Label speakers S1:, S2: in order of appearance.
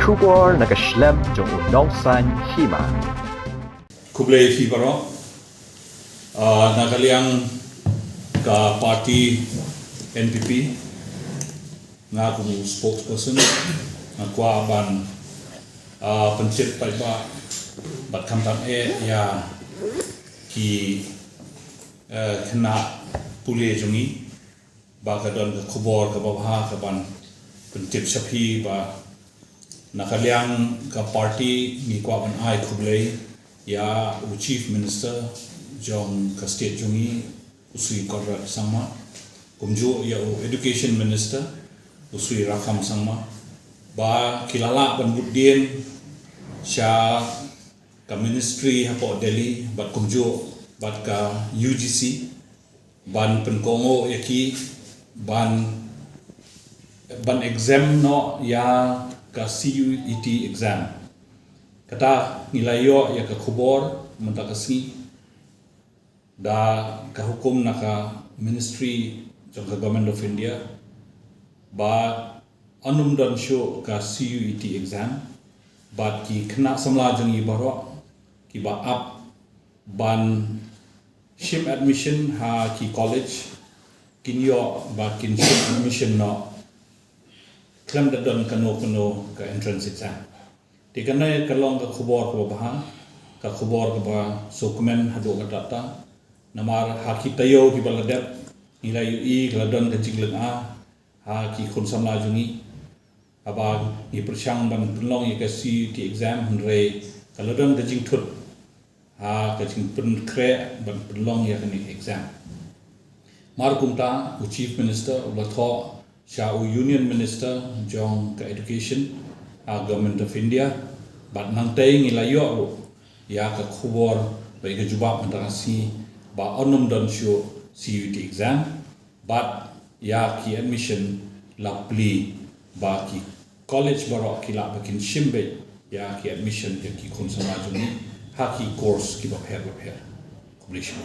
S1: kubor nakaslem jong unongsan hima.
S2: Kublai fi baro nakaliang ka party NPP nga kung spokesperson nga kwa ban pencet pa ba bat kamtam ya ki kena pulih jongi ba ka don ka kubor ka baha ka ban pencet sapi ba nakaliang ka party ni kwa ban ai kublai ya chief minister jong ka state jongi usui korra sama kumju ya education minister usui rakam sama ba kilala ban budien sha ka ministry hapo Delhi bat kumju bat ka UGC ban penkongo yaki ban exam no ya ka CUET exam kata nilayo ya ka kubor mentakasi da ka hukum na ka ministry jong ka government of India ba anum dan show ka CUET exam ba ki kena samla jong i baro ki ba up ban shim admission ha ki college kinyo ba kin shim admission no klem da don kano ka entrance exam tikana kalong ka khubor ko ba ka khubor ko ba dokumen hado ka data namar haki tayo ki baladet nilai ui gladon ka jiglang ha ki khun samla jungi aba ni persyang ban penlong ya ka CUET exam henre kaladon ka jing thut ha ka jing pen kre ban penlong ya ka ni exam mar kumta chief minister ulatho sha union minister jong ka education government of India bat nang tay ngilayo ya ka khubor ba ka jubab mantarasi ba onum don show CUET exam bat ya ki admission lapli ba ki college baro ki la ba kin shimbe ya ki admission ya ki khun samajuni ha ki course ki ba pher completion